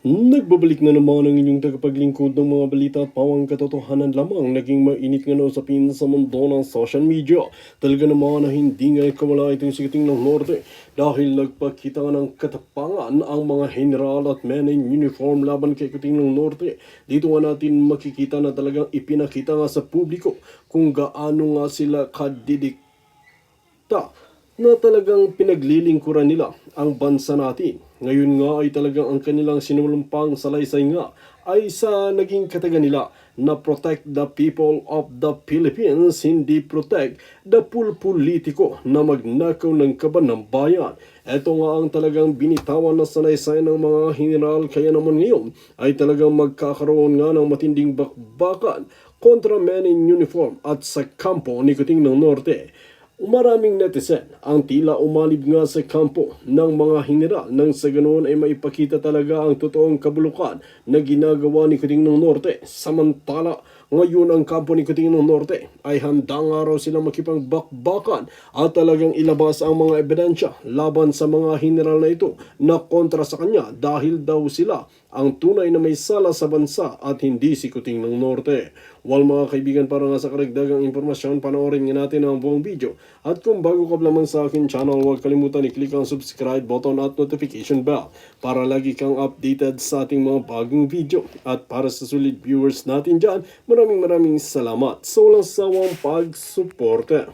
Nagbabalik na naman ang inyong tagapaglingkod ng mga balita at pawang katotohanan lamang. Naging mainit nga na usapin sa mundo ng social media. Talaga naman na hindi nga ikawala itong sigating ng Norte dahil nagpakita nga ng katapangan ang mga general at men in uniform laban kay Kuting ng Norte. Dito nga natin makikita na talagang ipinakita nga sa publiko kung gaano nga sila kadidikta na talagang pinaglilingkuran nila ang bansa natin. Ngayon nga ay talagang ang kanilang sinulumpang salaysay nga ay sa naging kataga nila na protect the people of the Philippines, hindi protect the politiko na magnakaw ng kaban ng bayan. Ito nga ang talagang binitawan na salaysay ng mga general, kaya naman ngayon ay talagang magkakaroon nga ng matinding bakbakan kontra men in uniform at sa kampo ni Kuting ng Norte. Maraming netizen ang tila umalib nga sa kampo ng mga general nang sa ganoon ay maipakita talaga ang totoong kabulukan na ginagawa ni Kuting ng Norte. Samantala, ngayon ang kampo ni Kuting ng Norte ay handang araw silang makipagbakbakan at talagang ilabas ang mga ebidensya laban sa mga general na ito na kontra sa kanya dahil daw sila ang tunay na may sala sa bansa at hindi si Kuting ng Norte. Well mga kaibigan, para nga sa karagdagang impormasyon, panoorin nga natin ang buong video. At kung bago ka lamang sa akin channel, huwag kalimutan i-click ang subscribe button at notification bell para lagi kang updated sa ating mga bagong video. At para sa solid viewers natin dyan, maraming salamat sa walang sawang pagsuporta.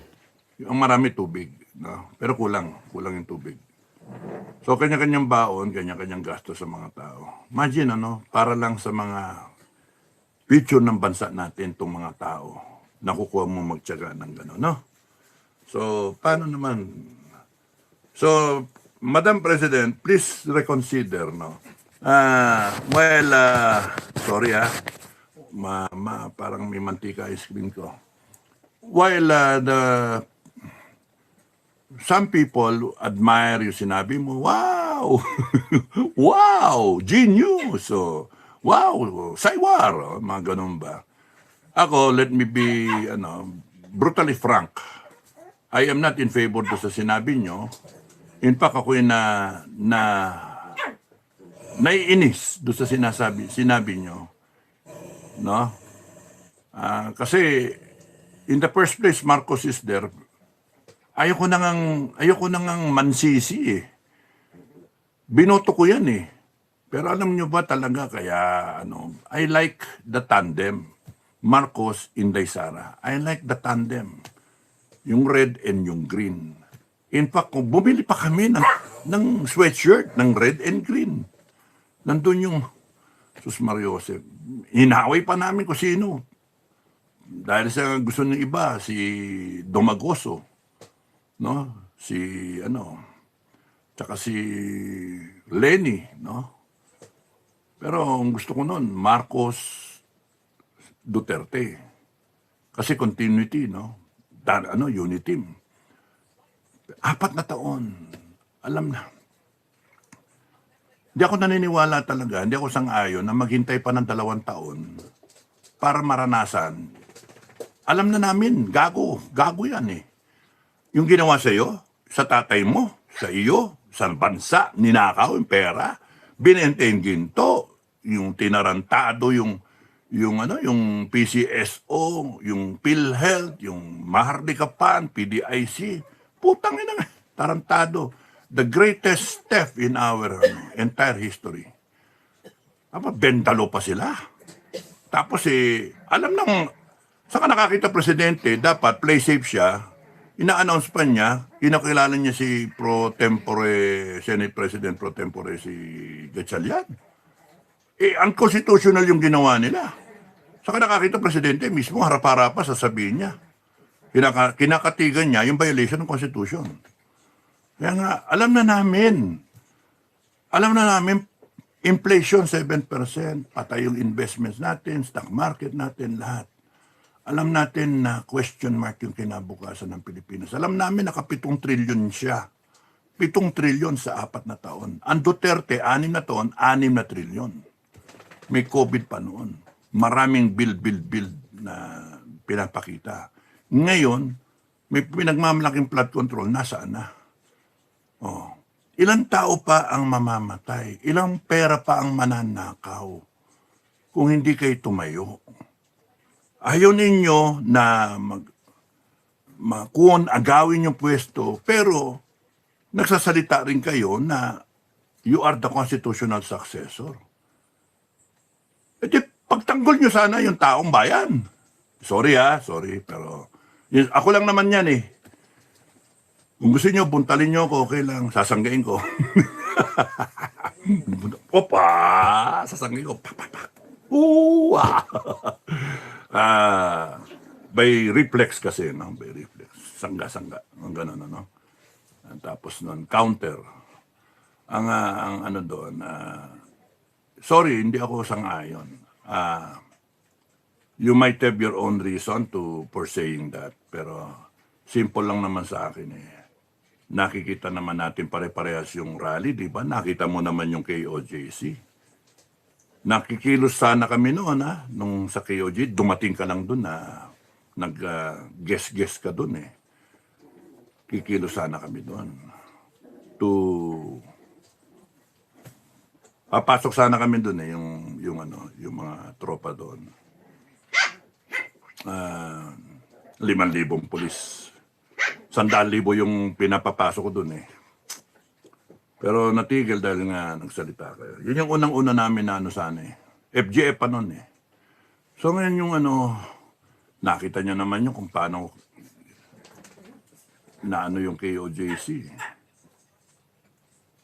Ang marami tubig, no? Pero kulang yung tubig. So kanya-kanyang baon, kanya-kanyang gasto sa mga tao. Imagine para lang sa mga future ng bansa natin itong mga tao, nakukuha mo magtiyaga ng gano'n, no? So, paano naman? So, Madam President, please reconsider, no? Sorry parang may mantika ice cream ko. While some people admire yung sinabi mo, wow! Wow! Genius! So, wow! Saywar! Mga ganun ba? Ako, let me be brutally frank. I am not in favor do sa sinabi nyo. In fact, ako naiinis do sa sinabi nyo. No? Kasi, in the first place, Marcos is there. Ayoko nang mansisi eh. Binoto ko yan eh. Pero alam nyo ba talaga kaya I like the tandem. Marcos, Inday Sara. I like the tandem. Yung red and yung green. In fact, kung bumili pa kami ng sweatshirt ng red and green. Nandun yung Sus Mariosep. Hinaway pa namin kung sino. Dahil sa gusto ng iba, si Domagoso. No? Tsaka si Lenny, no? Pero ang gusto ko noon, Marcos Duterte. Kasi continuity, no? Unity team. 4 na taon. Alam na. Hindi ako naniniwala talaga, hindi ako sang-ayon na maghintay pa ng 2 taon para maranasan. Alam na namin, gago yan eh. Yung ginawa sa iyo, sa tatay mo, sa iyo, sa bansa, ninakaw yung pera, binenta yung ginto, yung tinarantado, yung PCSO, yung PhilHealth, yung Mahardikapan, PDIC, putang ina nga, tarantado. The greatest theft in our entire history. Bendalo pa sila. Tapos saka nakakita presidente, dapat play safe siya, ina-announce pa niya, inakilala niya si Senate President pro tempore si Gatchalian. Unconstitutional yung ginawa nila. Saka nakakita presidente, mismo harap-harapa sasabihin niya. Kinakatigan niya yung violation ng Constitution. Kaya nga, alam na namin, inflation 7%, patay yung investments natin, stock market natin, lahat. Alam natin na question mark yung kinabukasan ng Pilipinas. Alam namin naka 7 trilyon siya. 7 trilyon sa 4 na taon. Ang Duterte, 6 na taon, 6 na trilyon. May COVID pa noon. Maraming build na pinapakita. Ngayon, may pinagmamalaking flood control, nasaan na? Ilang tao pa ang mamamatay? Ilang pera pa ang mananakaw kung hindi kayo tumayo? Ayaw ninyo na kung agawin yung pwesto, pero nagsasalita rin kayo na you are the constitutional successor. E di, pagtanggol nyo sana yung taong bayan. Sorry, pero ako lang naman yan eh. Kung gusto nyo, buntalin nyo ako, okay lang, sasanggain ko. Opa! Sasanggain ko. By reflex kasi, no? By reflex. Sangga. Ang ganun, ano? Tapos nun, counter. Ang ano doon, sorry, hindi ako sang-ayon. You might have your own reason for saying that, pero simple lang naman sa akin eh. Nakikita naman natin pare-parehas yung rally, di ba? Nakita mo naman yung KOJC. Nakikilos sana kami noon, nung sa KOJ, dumating ka lang doon na nag-guess ka doon eh. Kikilos sana kami doon. Papasok sana kami doon eh, yung mga tropa doon. 5,000 pulis. 100,000 yung pinapapasok ko doon eh. Pero natigil dahil nga nagsalita kayo. Yun yung unang-una namin na sana eh. FGF pa noon eh. So ngayon yung nakita niya naman yung kung paano na yung KOJC.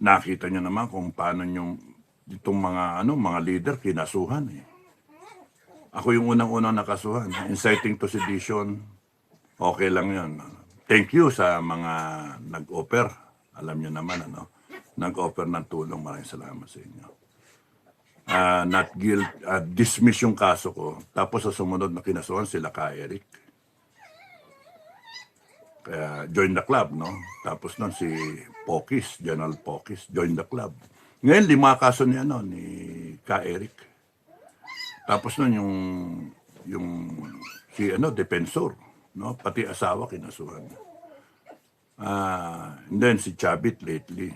Nakita niya naman kung paano yung itong mga leader kinasuhan eh. Ako yung unang-unang nakasuhan. Inciting to sedition, okay lang yun. Thank you sa mga nag-offer. Alam niyo naman, nag-offer ng tulong. Maraming salamat sa inyo. Dismiss yung kaso ko. Tapos sa sumunod na kinasuhan sila ka Eric. Kaya join the club, no? Tapos nun si Pokis, General Pokis, join the club. Ngayon, 5 kaso ni ka Eric. Tapos nun yung si defensor, no? Pati asawa kinasuhan. And then si Chavit lately.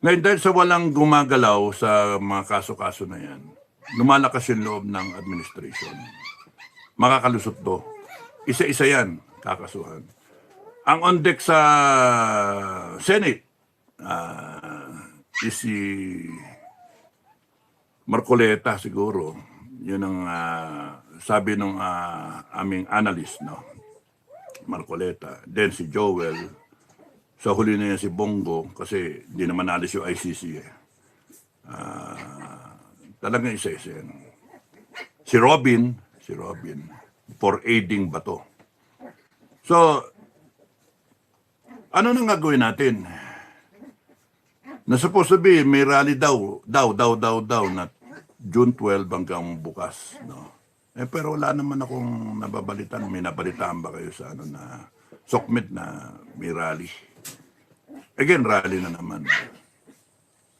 Ngayon dahil sa walang gumagalaw sa mga kaso-kaso na yan, lumalakas yung loob ng administration. Makakalusot to. Isa-isa yan, kakasuhan. Ang on deck sa Senate, is si Marcoleta siguro. Yun ang sabi ng aming analyst, no? Marcoleta. Then si Joel. Sa huli na yan si Bongo kasi di naman alis yung ICC eh. Talagang isa-isa yan. Si Robin for aiding Bato. So, ano nang gagawin natin? Na supposed to be, may rally daw na June 12 hanggang bukas. No? Pero wala naman akong nababalitan. May nabalitaan ba kayo sa na Sokmed na may rally? Again, rally na naman.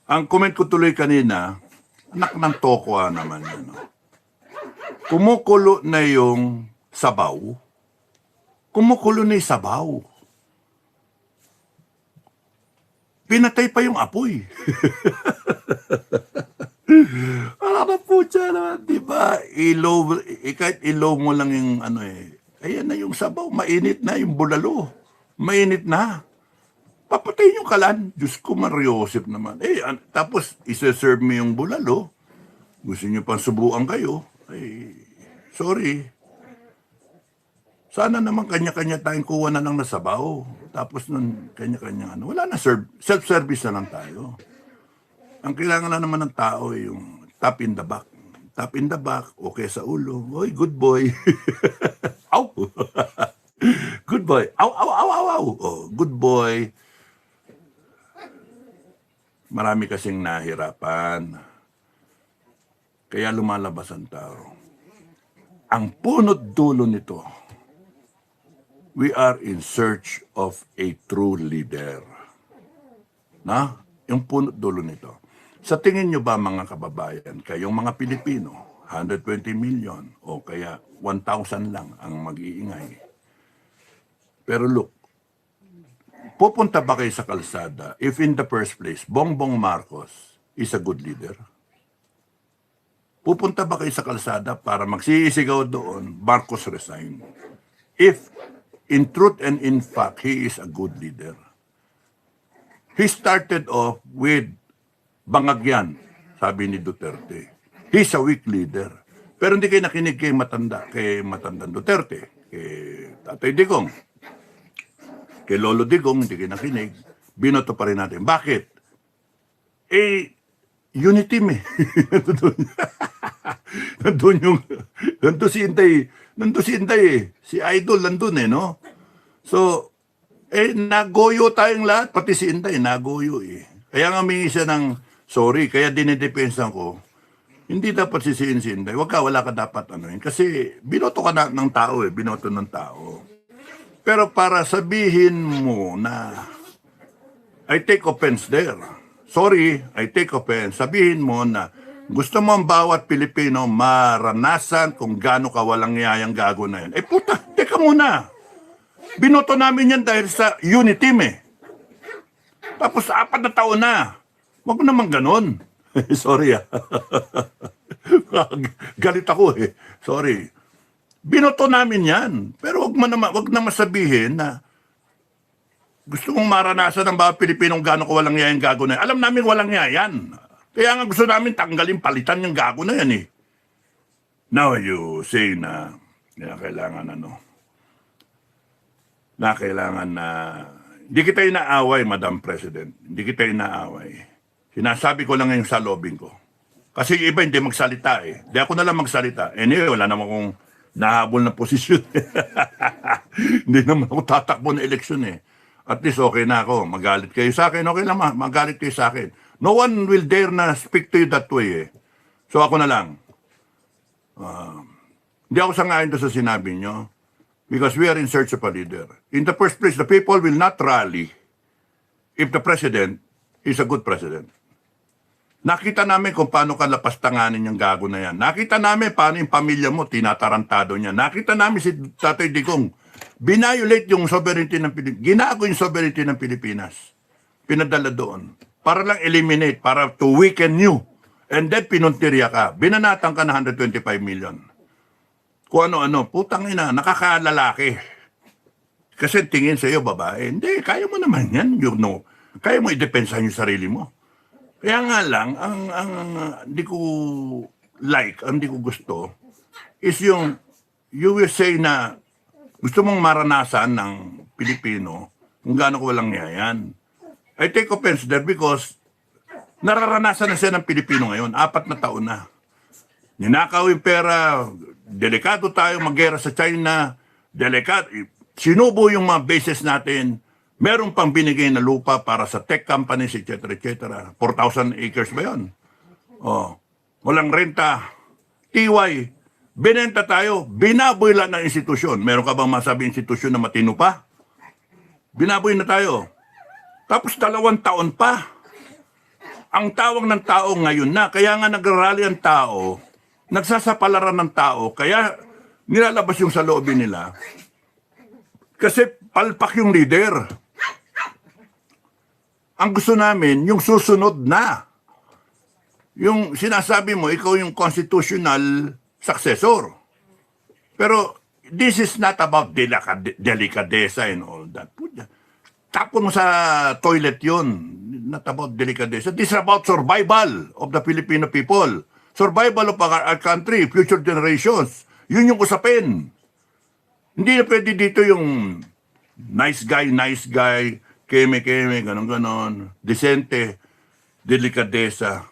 Ang comment ko tuloy kanina, anak ng toko naman. Kumukulo na yung sabaw. Kumukulo na yung sabaw. Pinatay pa yung apoy. Alam po siya naman, di ba? Kahit ilaw mo lang yung ayan na yung sabaw, mainit na yung bulalo. Mainit na. Papatayin yung kalan. Diyos ko, Mariosep naman. Tapos, isa-serve mo yung bulalo. Gusto nyo pang subuan kayo. Sorry. Sana naman kanya-kanya tayong kuha na lang na sabaw. Tapos nun, kanya-kanya wala na, self-service na lang tayo. Ang kailangan na naman ng tao yung tap in the back. Tap in the back, okay sa ulo. Oy, good boy. Aw! Good boy. Aw, aw, aw, aw, aw. Oh, good boy. Marami kasing nahirapan. Kaya lumalabas ang tao. Ang punot dulo nito, we are in search of a true leader. Yung punot dulo nito. Sa tingin nyo ba mga kababayan, kayong mga Pilipino, 120 million o kaya 1,000 lang ang mag-iingay? Pero look, pupunta ba kayo sa kalsada if in the first place, Bongbong Marcos is a good leader? Pupunta ba kayo sa kalsada para magsisigaw doon, Marcos resign? If in truth and in fact, he is a good leader. He started off with bangagyan, sabi ni Duterte. He's a weak leader. Pero hindi kayo nakinig kay matandang Duterte, kay Tatay Digong, kay Lolo Digong, hindi kayo nakinig. Binoto pa rin natin. Bakit? Unity team eh. Nandun si Inday eh. Si Idol nandun eh, no? So, nagoyo tayong lahat, pati si Inday, nagoyo eh. Kaya nga humingi siya ng sorry, kaya dinidepensan ko, hindi dapat sisihin si Inday. Wala ka dapat ano yun. Kasi binoto ka ng tao eh, binoto ng tao. Pero para sabihin mo na, I take offense there. Sorry, I take offense. Sabihin mo na, gusto mo ang bawat Pilipino maranasan kung gaano ka walang yayang gago na yan. Puta, teka muna. Binoto namin yan dahil sa unity team eh. Tapos 4 na taon na. Wag mo naman ganon. Sorry ah. Galit ako eh. Sorry. Binoto namin yan. Pero wag na masabihin na gusto mong maranasan ng bawat Pilipinong gaano ka walang yayang gago na yan. Alam namin walang yayan. Kaya nga gusto namin tanggalin, palitan yung gago na yan eh. Now you say na kailangan hindi kita inaaway, Madam President. Hindi kita inaaway. Sinasabi ko lang ngayon sa lobbying ko. Kasi yung iba hindi magsalita eh. Di ako na lang magsalita. Anyway, wala naman akong nahabol na posisyon. Hindi naman ako tatakbo na eleksyon eh. At least okay na ako. Magalit kayo sa akin. Okay lang magalit kayo sa akin. No one will dare na speak to you that way eh. So ako na lang. Hindi ako sangayon doon sa sinabi nyo. Because we are in search of a leader. In the first place, the people will not rally if the president is a good president. Nakita namin kung paano ka lapastanganin yung gago na yan. Nakita namin paano yung pamilya mo tinatarantado niya. Nakita namin si Tatay Digong binayolate yung sovereignty ng Pilipinas. Ginago yung sovereignty ng Pilipinas. Pinadala doon. Para lang eliminate, para to weaken you. And then pinuntirya ka. Binanatan ka na 125 million. Kung ano-ano, putang ina, nakakalalaki. Kasi tingin sa iyo, babae, hindi, kaya mo naman yan, you know. Kaya mo i-depensahan yung sarili mo. Kaya nga lang, ang hindi ko hindi ko gusto, is yung, you will say na, gusto mong maranasan ng Pilipino, kung gaano ko walang yayan. I take offense there because, nararanasan na siya ng Pilipino ngayon, 4 na taon na. Ninakaw yung pera, delikado tayo maggera sa China, sinubo yung mga bases natin, meron pang binigay na lupa para sa tech companies, etc., etc. 4,000 acres ba yun? Walang renta. TY, binenta tayo, binaboy lang ng institusyon. Meron ka bang masabi institusyon na matino pa? Binaboy na tayo. Tapos 2 taon pa. Ang tawag ng tao ngayon na, kaya nga nagrarally ang tao, nagsasapalaran ng tao, kaya nilalabas yung sa lobby nila. Kasi palpak yung leader. Ang gusto namin, yung susunod na. Yung sinasabi mo, ikaw yung constitutional successor. Pero this is not about delicadeza and all that. Tapon mo sa toilet yun. Not about delicadeza. This is about survival of the Filipino people. Survival of our country, future generations. Yun yung usapin. Hindi na pwede dito yung nice guy, keme, ganon, decente, delikadesa.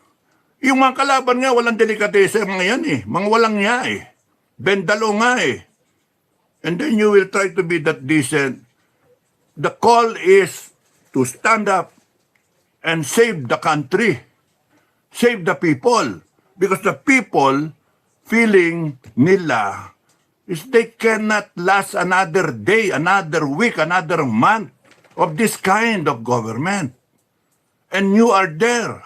Yung mga kalaban nga, walang delikadesa mga yan eh. Mga walang nga eh. Bendalo nga eh. And then you will try to be that decent. The call is to stand up and save the country. Save the people. Because the people feeling nila is they cannot last another day, another week, another month of this kind of government. And you are there.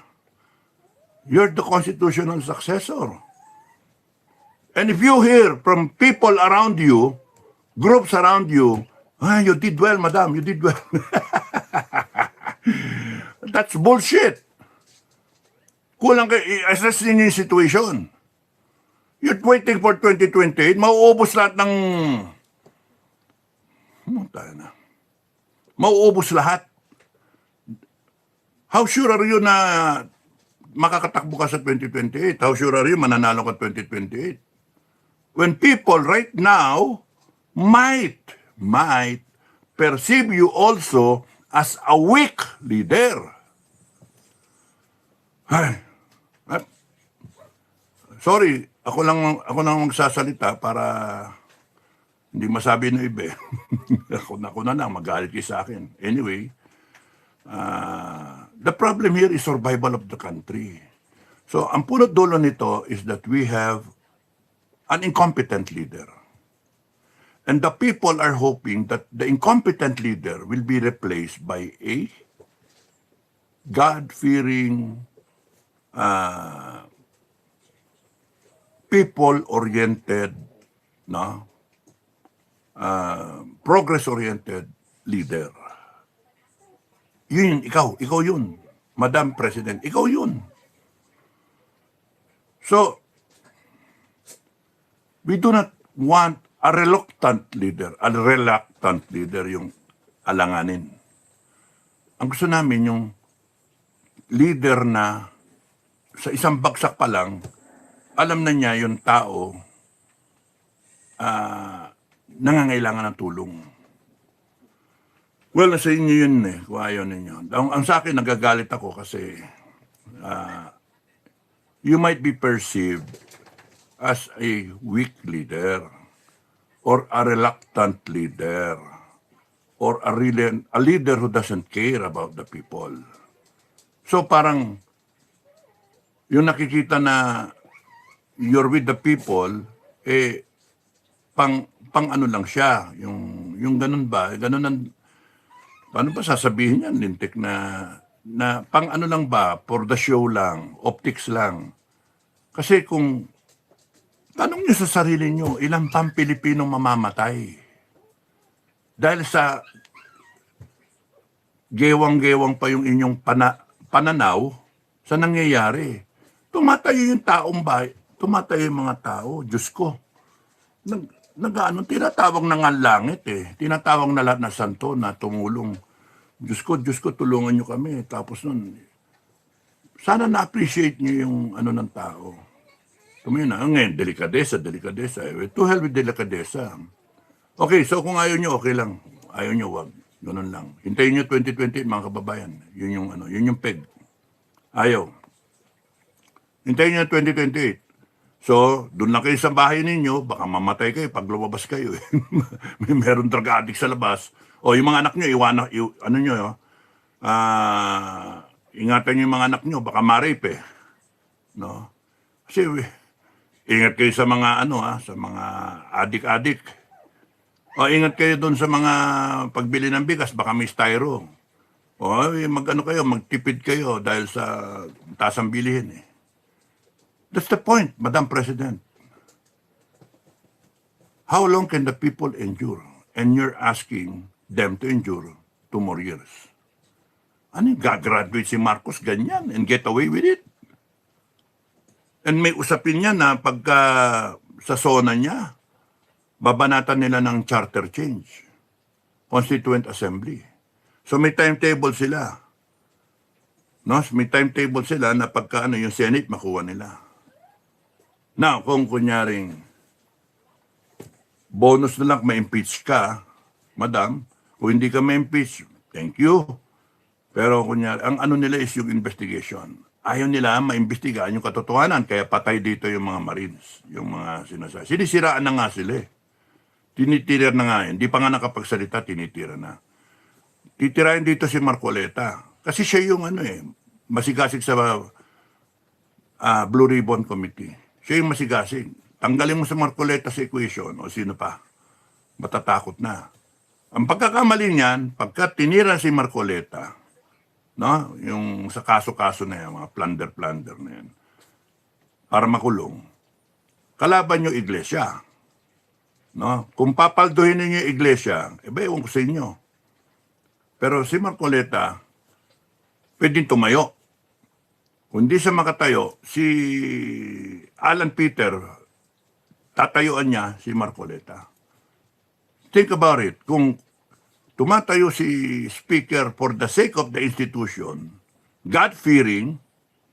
You're the constitutional successor. And if you hear from people around you, groups around you, you did well, madam, you did well. That's bullshit. Kulang kayo, i-assess ninyo yung situation. You're waiting for 2028, mauubos lahat ng... Tayo na. Mauubos lahat. How sure are you na makakatakbo ka sa 2028? How sure are you mananalo ka 2028? When people right now might perceive you also as a weak leader. Ay, sorry, ako lang magsasalita para hindi masabi ng iba. ako na lang, magalit kayo sa akin. Anyway, the problem here is survival of the country. So, ang punot dulo nito is that we have an incompetent leader. And the people are hoping that the incompetent leader will be replaced by a God-fearing, people-oriented, progress-oriented leader. Yun, ikaw yun. Madam President, ikaw yun. So, we do not want a reluctant leader yung alanganin. Ang gusto namin yung leader na sa isang bagsak pa lang, alam na niya yung tao nangangailangan ng tulong. Well, nasa inyo yun kung ayaw ninyo. Ang sa akin, nagagalit ako kasi you might be perceived as a weak leader or a reluctant leader or a leader who doesn't care about the people. So parang yung nakikita na you're with the people, pang ano lang siya, yung ganun ba, ganun ang, paano ba sasabihin yan, lintik na pang ano lang ba, for the show lang, optics lang. Kasi kung, tanong niyo sa sarili niyo, ilang pang Pilipinong mamamatay? Dahil sa gewang-gewang pa yung inyong pananaw sa nangyayari. Tumatayo yung taong bahay, tumatayo yung mga tao, Diyos ko. Tinatawag na nga langit Tinatawag na lahat na santo na tumulong. Diyos ko, tulungan nyo kami. Tapos nun, sana na-appreciate nyo yung ano ng tao. Tumayo na, ngayon, delikadesa. To hell with delikadesa. Okay, so kung ayaw nyo, okay lang. Ayaw nyo, wag. Ganun lang. Hintayin nyo 2020, mga kababayan. Yun yung peg. Ayaw. Hintayin nyo 2028. So, doon lang kayo sa bahay ninyo, baka mamatay kayo pag lumabas kayo. Meron drug addict sa labas. O, yung mga anak nyo, ingatan nyo yung mga anak nyo, baka ma-rape No? Kasi, ingat kayo sa mga sa mga adik-adik. O, ingat kayo doon sa mga pagbili ng bigas, baka may styro. O, magtipid kayo dahil sa taas ang bilihin That's the point, Madam President. How long can the people endure? And you're asking them to endure 2 more years. Ano yung gagraduate si Marcos ganyan and get away with it? And may usapin niya na pagka sa SONA niya, babanatan nila ng charter change. Constituent Assembly. So may timetable sila. No? May timetable sila na pagka yung Senate makuha nila. Now, kung kunyaring bonus na lang ma-impeach ka, Madam, kung hindi ka ma-impeach, thank you. Pero kunyari, ang ano nila is yung investigation. Ayaw nila maimbestigahan yung katotohanan, kaya patay dito yung mga Marines, yung mga sinasabi. Sinisiraan na nga sila Tinitira na nga Hindi pa nga nakapagsalita, tinitira na. Titirahin dito si Marcoleta. Kasi siya yung masigasig sa Blue Ribbon Committee. Siya yung masigasig. Tanggalin mo sa Marcoleta sa equation o sino pa. Matatakot na. Ang pagkakamali niyan, pagka tinira si Marcoleta, yung sa kaso-kaso na yan, mga plunder na yan, para makulong, kalaban nyo iglesia. Kung papalduhin ninyo yung iglesia, ewan ko sa inyo. Pero si Marcoleta, pwedeng tumayo. Kung di siya makatayo, si Alan Peter, tatayuan niya si Marcoleta. Think about it. Kung tumatayo si Speaker for the sake of the institution, God-fearing,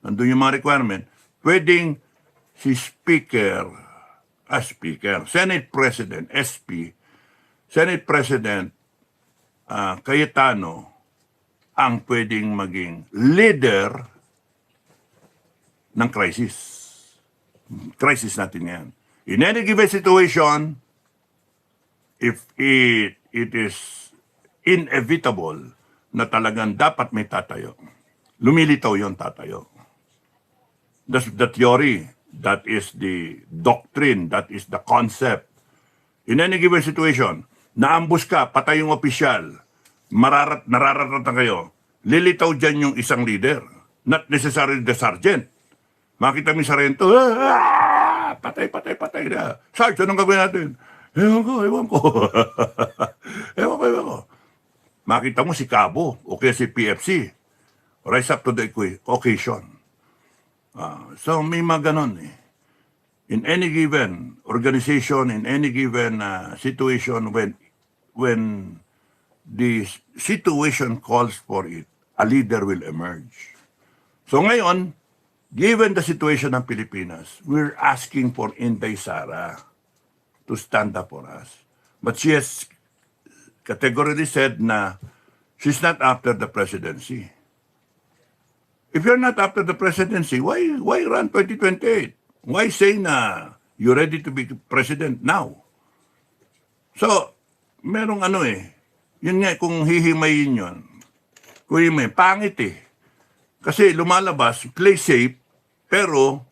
nandun yung mga requirement, pwedeng si Speaker, Senate President, SP, Senate President Cayetano, ang pwedeng maging leader ng crisis. Crisis natin yan. In any given situation, if it is inevitable na talagang dapat may tatayo, lumilitaw yon tatayo. That's the theory. That is the doctrine. That is the concept. In any given situation, naambus ka, patay yung opisyal, nararatan kayo, lilitaw dyan yung isang leader. Not necessarily the sergeant. Makita mo yung sarento, patay na. Sarge, anong gagawin natin? Ewan ko. Ewan ko. Makita mo si Cabo, o kaya si PFC. Rise up to the occasion. So may mga ganon eh. In any given organization, in any given situation, when the situation calls for it, a leader will emerge. So ngayon, given the situation ng Pilipinas, we're asking for Inday Sara to stand up for us. But she has categorically said na she's not after the presidency. If you're not after the presidency, why run 2028? Why say na you're ready to be president now? So, merong yun nga, kung hihimayin yun, pangit eh. Kasi lumalabas, play safe, pero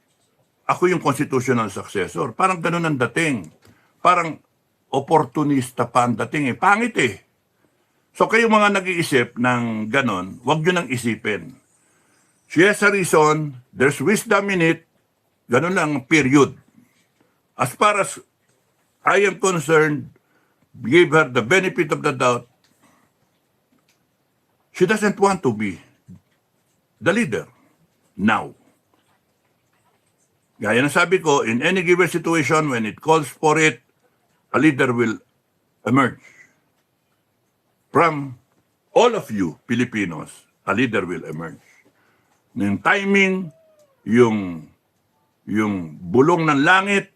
ako yung constitutional successor. Parang ganun ang dating. Parang opportunista pa ang dating eh. Pangit eh. So kayo mga nag-iisip ng ganun, wag nyo nang isipin. She has a reason, there's wisdom in it, ganun lang, period. As far as I am concerned, give her the benefit of the doubt. She doesn't want to be the leader now. Gaya na sabi ko, in any given situation, when it calls for it, a leader will emerge. From all of you, Filipinos, a leader will emerge. Yung timing, yung bulong ng langit,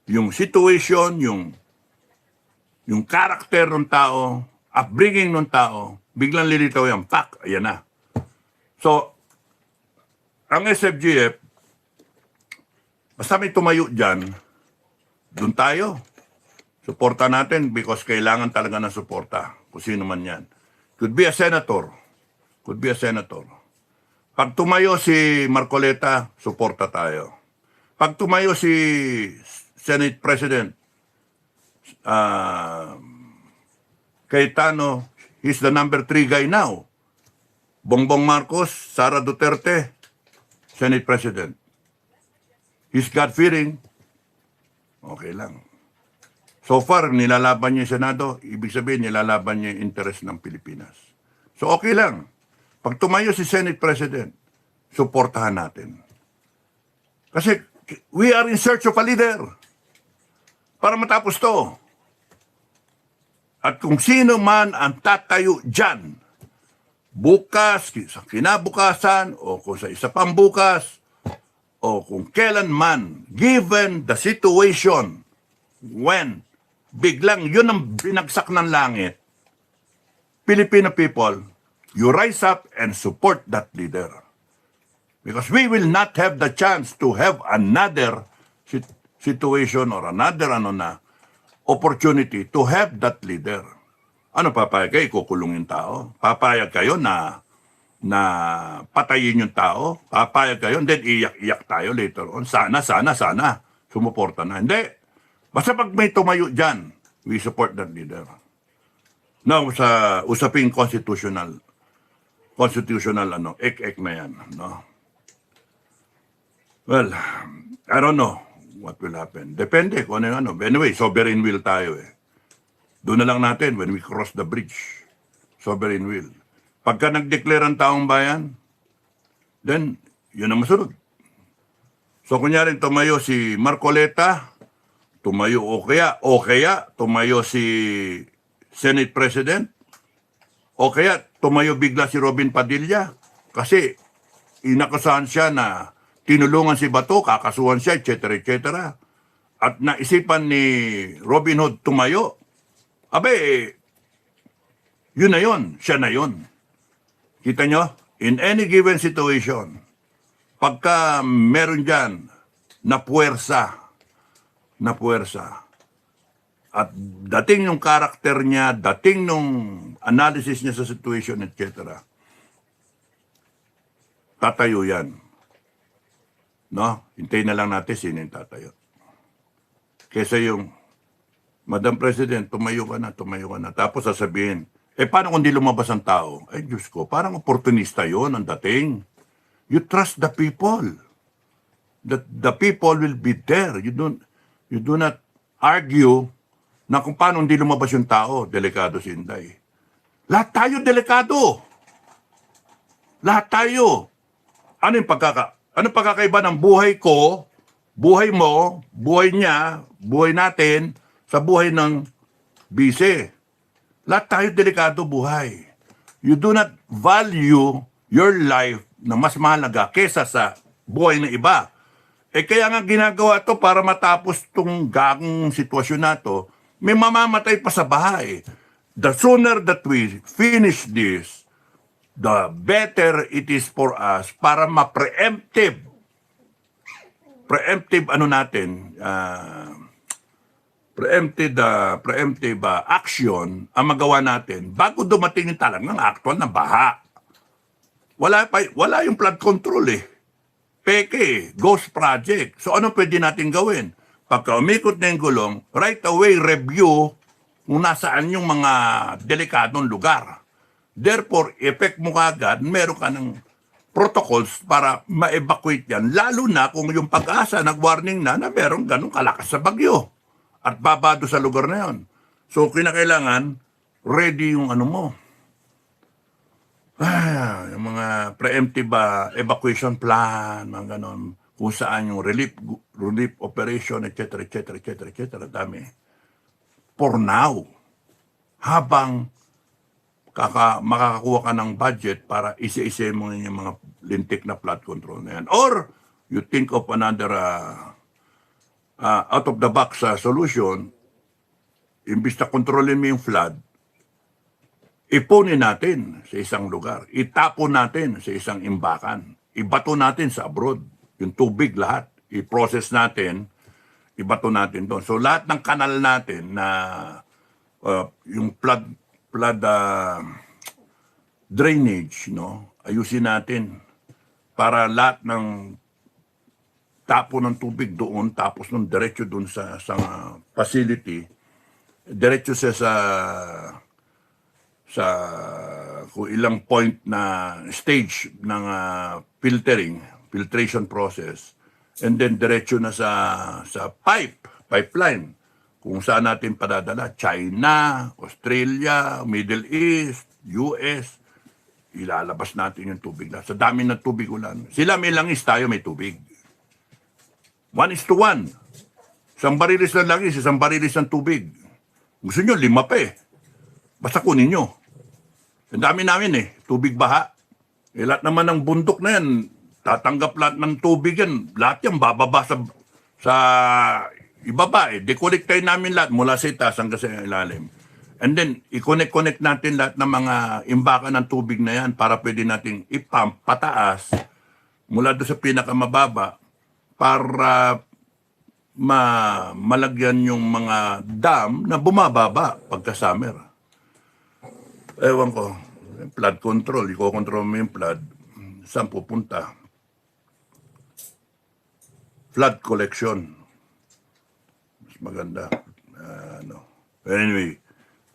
yung situation, yung karakter ng tao, upbringing ng tao, biglang lilitaw yan, pak, ayan na. So, ang SFGF, basta may tumayo dyan, doon tayo. Suporta natin because kailangan talaga ng suporta. Kung sino man yan. Could be a senator. Pag tumayo si Marcoleta, suporta tayo. Pag tumayo si Senate President Cayetano, he's the number 3 guy now. Bongbong Marcos, Sara Duterte, Senate President. He's God-fearing. Okay lang. So far, nilalaban niya yung Senado, ibig sabihin nilalaban niya yung interest ng Pilipinas. So okay lang. Pag tumayo si Senate President, suportahan natin. Kasi we are in search of a leader para matapos to. At kung sino man ang tatayo dyan, bukas, sa kinabukasan, o kung sa isa pang bukas, o kung kailan man, given the situation, when biglang yun ang binagsak ng langit, Filipino people, you rise up and support that leader. Because we will not have the chance to have another situation or another opportunity to have that leader. Ano papayag kayo? Kukulungin tao? Papayag kayo na patayin yung tao? Papayag kayo? Then iyak tayo later on. Sana. Sumuporta na. Hindi. Basta pag may tumayo dyan, we support that leader. Now, sa usaping constitutional ek na yan, no? Well, I don't know what will happen. Depende kung ano. Anyway, sovereign will tayo eh. Doon na lang natin when we cross the bridge. Sovereign will. Pagka nag-declare ang taong bayan, then yun ang masunod. So kunyari tumayo si Marcoleta, tumayo o kaya tumayo si Senate President, o kaya tumayo bigla si Robin Padilla kasi inakasahan siya na tinulungan si Bato, kakasuhan siya, etc. etc. At naisipan ni Robin Hood tumayo, abe, yun na yun, siya na yun. Kita nyo? In any given situation, pagka meron dyan na puwersa, at dating yung karakter niya, dating nung analysis niya sa situation, etc., tatayo yan. No? Hintayin na lang natin sino yung tatayo. Kesa yung, Madam President, tumayo ka na. Tapos sasabihin, paano kung di lumabas ang tao? Diyos ko, parang oportunista yon ang dating. You trust the people. The people will be there. You do not argue na kung paano hindi lumabas yung tao. Delikado si Inday. Lahat tayo delikado. Lahat tayo. Anong pagkakaiba ng buhay ko, buhay mo, buhay niya, buhay natin, sa buhay ng bise? Lahat tayo delikado buhay. You do not value your life na mas mahalaga kesa sa buhay ng iba. Kaya nga ginagawa to para matapos tong gagong sitwasyon na to, may mamamatay pa sa bahay. The sooner that we finish this, the better it is for us para ma-preemptive action ang magawa natin bago dumating yung talagang actual na baha. Wala yung flood control Peke, ghost project. So ano pwede natin gawin? Pagka umikot na yung gulong, right away review kung nasaan yung mga delikadong lugar. Therefore, effect mo kagad, meron ka ng protocols para ma-evacuate yan. Lalo na kung yung Pag-asa nag-warning na meron ganun kalakas sa bagyo at babado sa lugar na yon. So, kinakailangan, ready yung mo. Yung mga preemptive evacuation plan, mga ganon, kung saan yung relief operation, etc. Dami. For now, habang makakakuha ka ng budget para isa-isa mo yung mga lintik na flood control na yan. Or, you think of another out-of-the-box solution, imbis na kontrolin mo yung flood, ipunin natin sa isang lugar, itapon natin sa isang imbakan, ibato natin sa abroad, yung tubig lahat, i-process natin, ibato natin doon. So lahat ng kanal natin na yung flood drainage, ayusin natin para lahat ng tapo ng tubig doon, tapos nung diretso doon sa facility, diretso siya sa kung ilang point na stage ng filtration process, and then diretso na sa pipeline kung saan natin padadala, China, Australia, Middle East, US, ilalabas natin yung tubig na. Sa dami ng tubig ulan. Sila may langis, tayo may tubig. 1:1. Isang barilis ng langis, isang barilis ng tubig. Gusto nyo, 5 pa Basta kunin nyo. Ang dami namin tubig baha. Lahat naman ng bundok na yan, tatanggap lahat ng tubig yan. Lahat yan bababa sa ibaba Dekolektahin namin lahat mula sa itaas hanggang sa ilalim. And then, i-connect natin lahat ng mga imbakan ng tubig na yan para pwede nating ipump pataas mula doon sa pinakamababa para malagyan yung mga dam na bumababa pagka summer. Ewan ko, flood control, i-control mo yung flood, saan pupunta? Flood collection. Mas maganda. Anyway,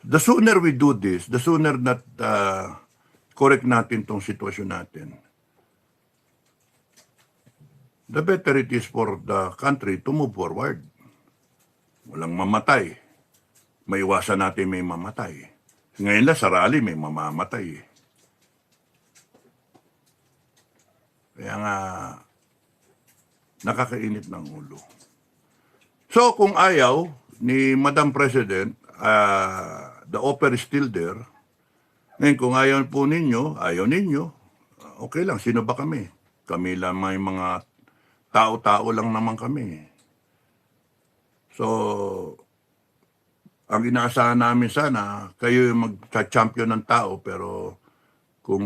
the sooner we do this, the sooner that correct natin tong sitwasyon natin, the better it is for the country to move forward. Walang mamatay. Maiwasan natin may mamatay. Ngayon lang sa rally may mamamatay Kaya nga, nakakainit ng ulo. So, kung ayaw ni Madam President, the offer is still there. Ngayon, kung ayaw po ninyo, okay lang, sino ba kami? Kami lang may mga tao-tao lang naman kami. So, ang inaasahan namin sana, kayo yung mag-champion ng tao, pero kung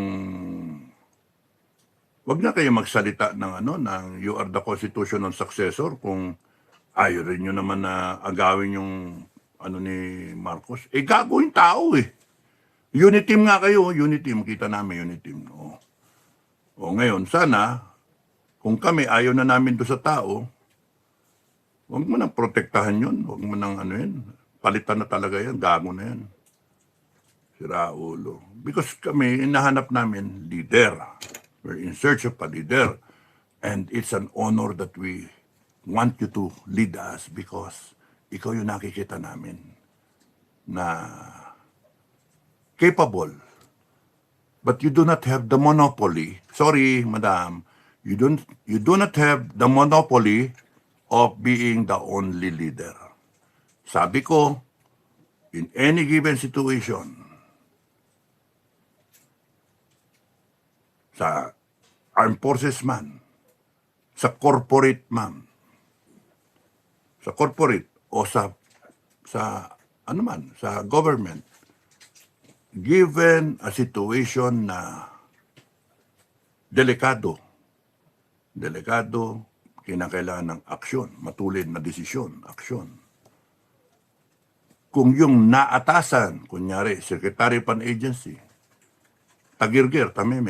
wag na kayo magsalita ng you are the constitutional successor kung ayaw rin nyo naman na agawin yung ni Marcos. Gagawin tao eh. Unit team nga kayo, unit team. Kita namin unit team. O ngayon, sana, kung kami ayaw na namin doon sa tao, huwag mo nang protektahan yun. Huwag mo nang yun. Palitan na talaga yan. Gago na yan. Sira ulo. Because kami, inahanap namin leader. We're in search of a leader. And it's an honor that we want you to lead us because ikaw yung nakikita namin na capable. But you do not have the monopoly. Sorry, madam. You do not have the monopoly of being the only leader. Sabi ko, in any given situation, sa armed forces man, sa corporate man, sa corporate o sa government, given a situation na delikado, kinakailangan ng aksyon, matulid na desisyon, aksyon. Kung yung naatasan, kunyari, Secretary Pan Agency, tagirgir, tameme,